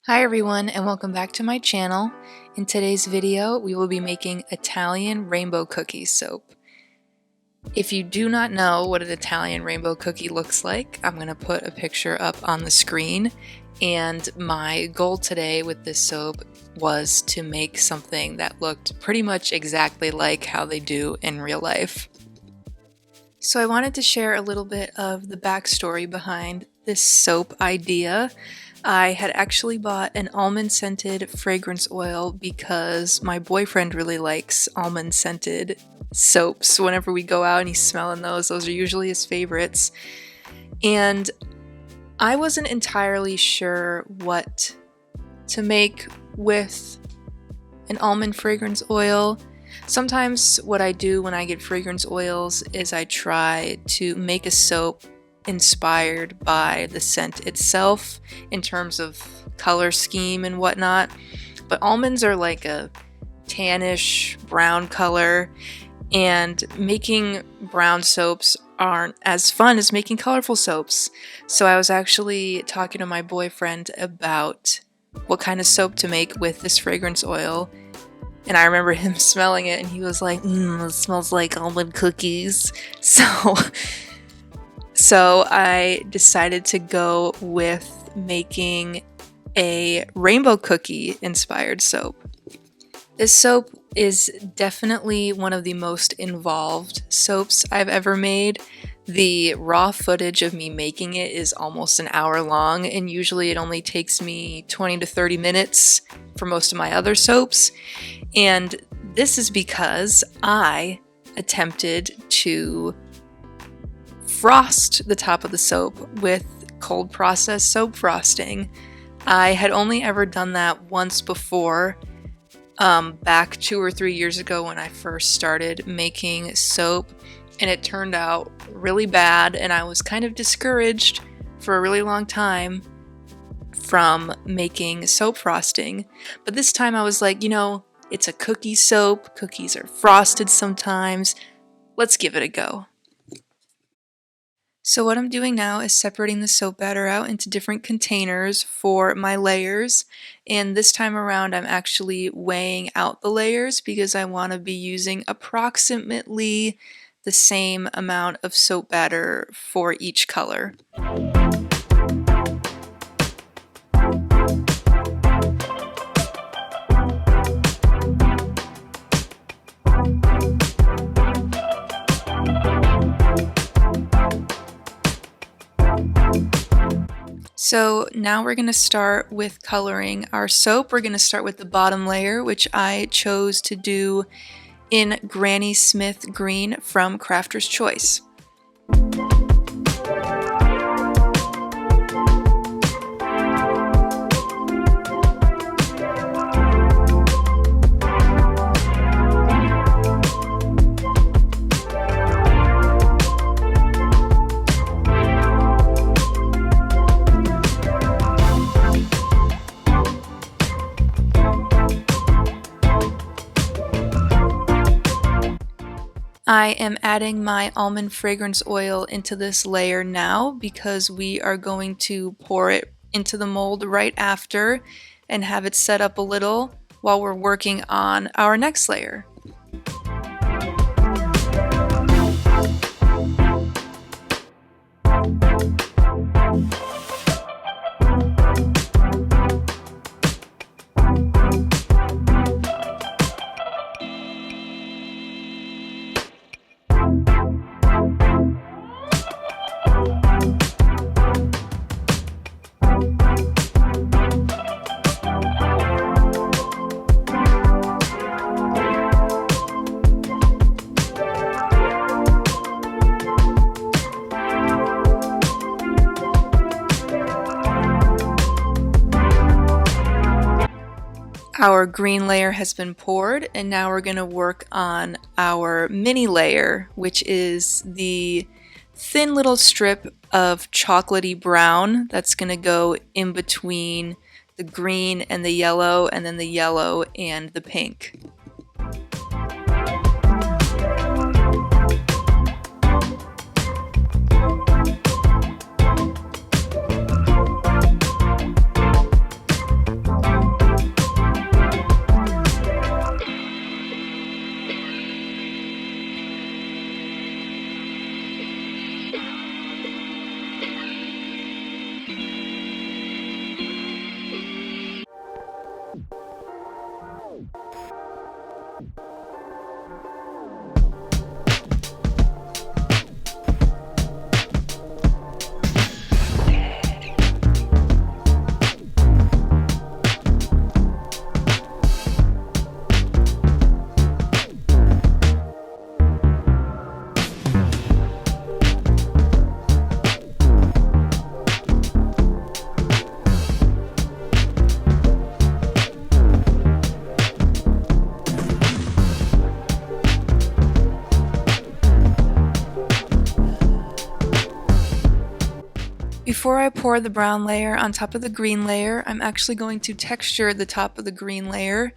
Hi everyone and welcome back to my channel. In today's video we will be making Italian rainbow cookie soap. If you do not know what an Italian rainbow cookie looks like, I'm going to put a picture up on the screen, and my goal today with this soap was to make something that looked pretty much exactly like how they do in real life. So I wanted to share a little bit of the backstory behind this soap idea. I had actually bought an almond scented fragrance oil because my boyfriend really likes almond scented soaps. Whenever we go out and he's smelling those are usually his favorites. And I wasn't entirely sure what to make with an almond fragrance oil. Sometimes what I do when I get fragrance oils is I try to make a soap inspired by the scent itself in terms of color scheme and whatnot, but almonds are like a tannish brown color, and making brown soaps aren't as fun as making colorful soaps. So I was actually talking to my boyfriend about what kind of soap to make with this fragrance oil, and I remember him smelling it and he was like, it smells like almond cookies. So I decided to go with making a rainbow cookie inspired soap. This soap is definitely one of the most involved soaps I've ever made. The raw footage of me making it is almost an hour long, and usually it only takes me 20 to 30 minutes for most of my other soaps. And this is because I attempted to frost the top of the soap with cold process soap frosting. I had only ever done that once before, back 2 or 3 years ago when I first started making soap, and it turned out really bad, and I was kind of discouraged for a really long time from making soap frosting. But this time I was like, it's a cookie soap, cookies are frosted sometimes, let's give it a go. So what I'm doing now is separating the soap batter out into different containers for my layers, and this time around I'm actually weighing out the layers because I want to be using approximately the same amount of soap batter for each color. So now we're going to start with coloring our soap. We're going to start with the bottom layer, which I chose to do in Granny Smith Green from Crafter's Choice. I am adding my almond fragrance oil into this layer now because we are going to pour it into the mold right after and have it set up a little while we're working on our next layer. Our green layer has been poured, and now we're going to work on our mini layer, which is the thin little strip of chocolatey brown that's going to go in between the green and the yellow, and then the yellow and the pink. before I pour the brown layer on top of the green layer, I'm actually going to texture the top of the green layer.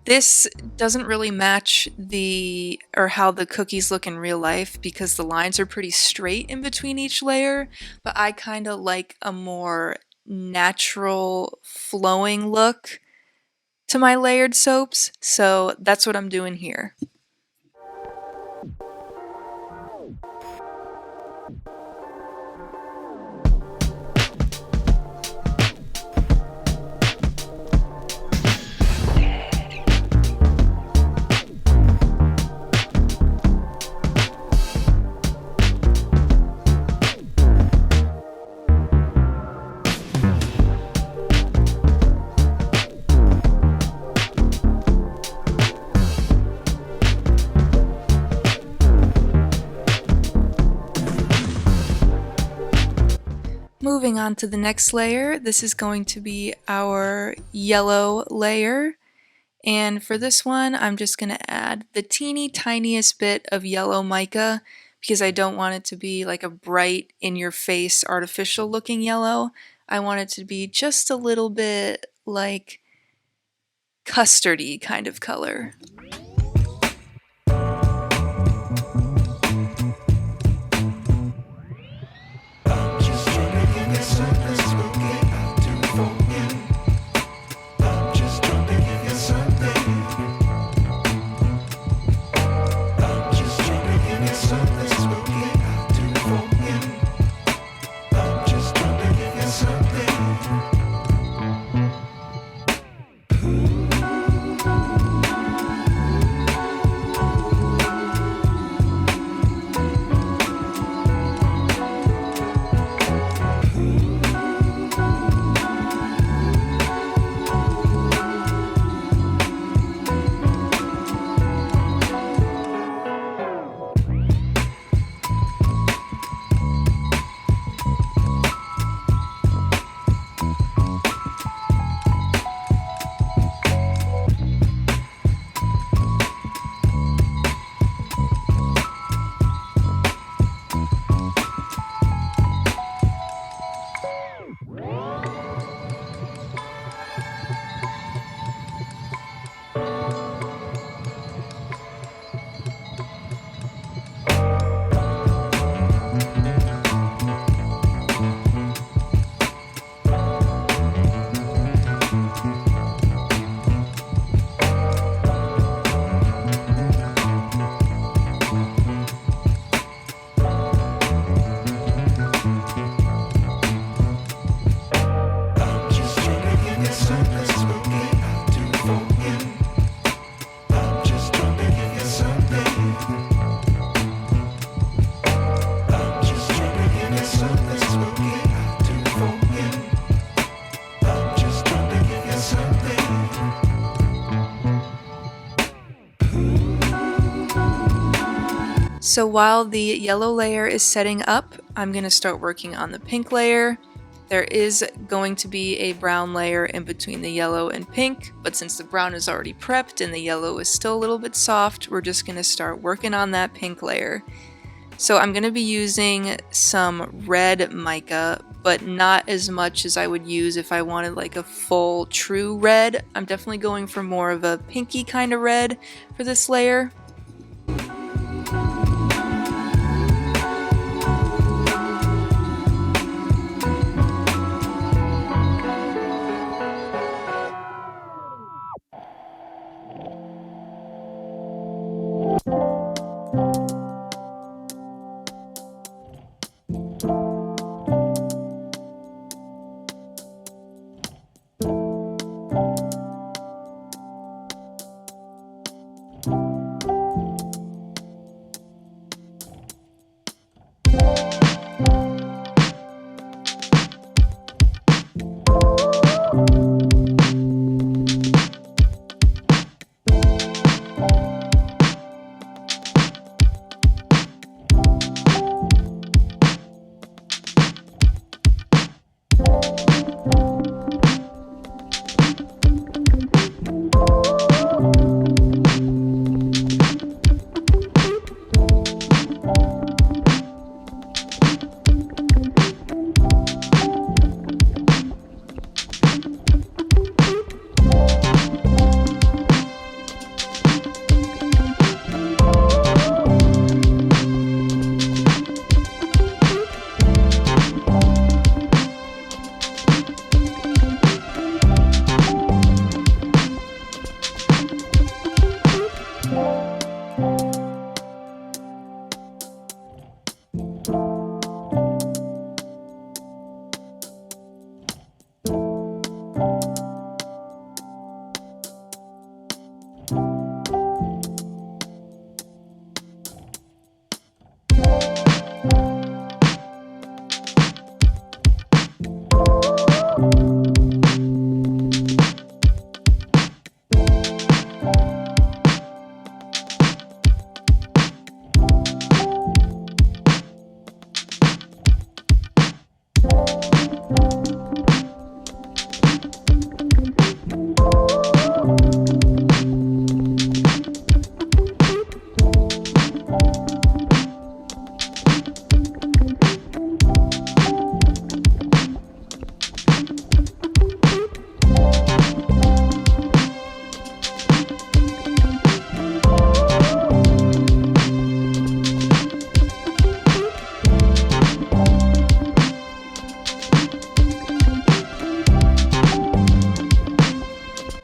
This doesn't really match how the cookies look in real life because the lines are pretty straight in between each layer, but I kind of like a more natural flowing look to my layered soaps, so that's what I'm doing here. Moving on to the next layer, this is going to be our yellow layer. And for this one, I'm just going to add the teeny tiniest bit of yellow mica because I don't want it to be like a bright, in-your-face, artificial looking yellow. I want it to be just a little bit like custardy kind of color. So while the yellow layer is setting up, I'm going to start working on the pink layer. There is going to be a brown layer in between the yellow and pink, but since the brown is already prepped and the yellow is still a little bit soft, we're just going to start working on that pink layer. So I'm going to be using some red mica, but not as much as I would use if I wanted like a full true red. I'm definitely going for more of a pinky kind of red for this layer.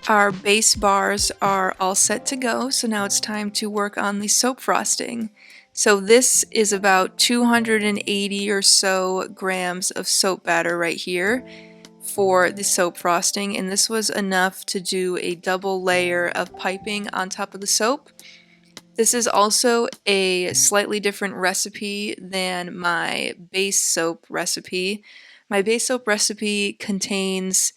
Our base bars are all set to go, so now it's time to work on the soap frosting. So this is about 280 or so grams of soap batter right here for the soap frosting, and this was enough to do a double layer of piping on top of the soap. This is also a slightly different recipe than my base soap recipe. My base soap recipe contains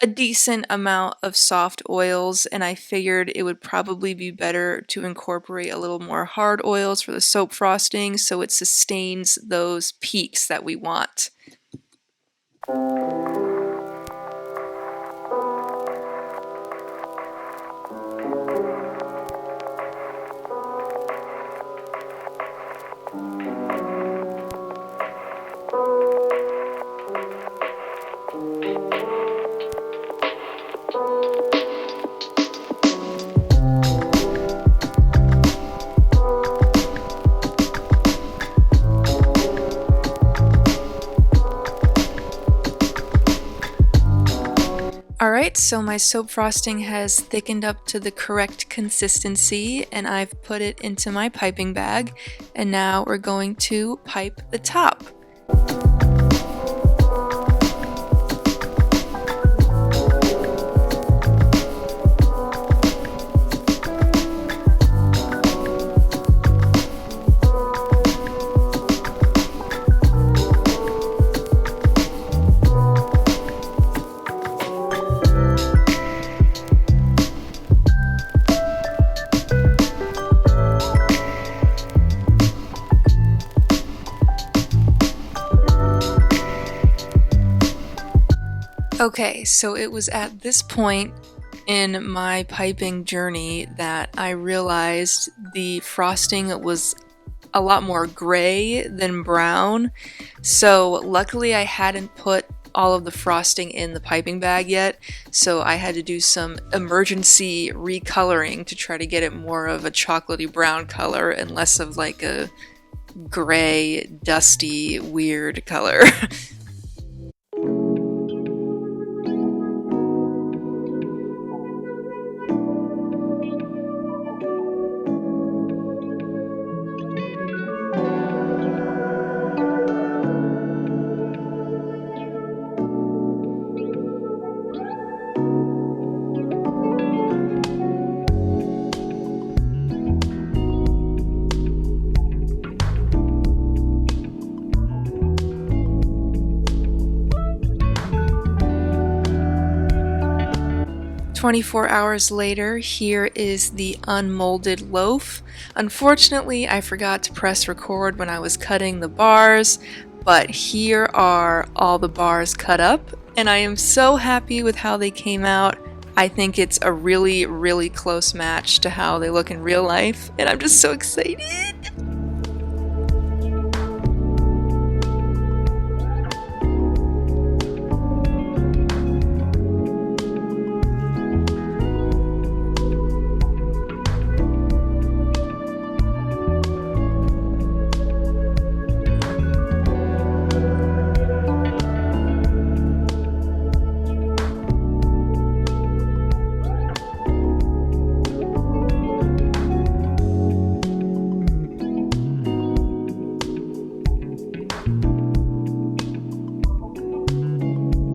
a decent amount of soft oils, and I figured it would probably be better to incorporate a little more hard oils for the soap frosting so it sustains those peaks that we want. Alright, so my soap frosting has thickened up to the correct consistency, and I've put it into my piping bag, and now we're going to pipe the top. Okay, so it was at this point in my piping journey that I realized the frosting was a lot more gray than brown. So luckily I hadn't put all of the frosting in the piping bag yet, so I had to do some emergency recoloring to try to get it more of a chocolatey brown color and less of like a gray, dusty, weird color. 24 hours later, here is the unmolded loaf. Unfortunately, I forgot to press record when I was cutting the bars, but here are all the bars cut up, and I am so happy with how they came out. I think it's a really, really close match to how they look in real life, and I'm just so excited!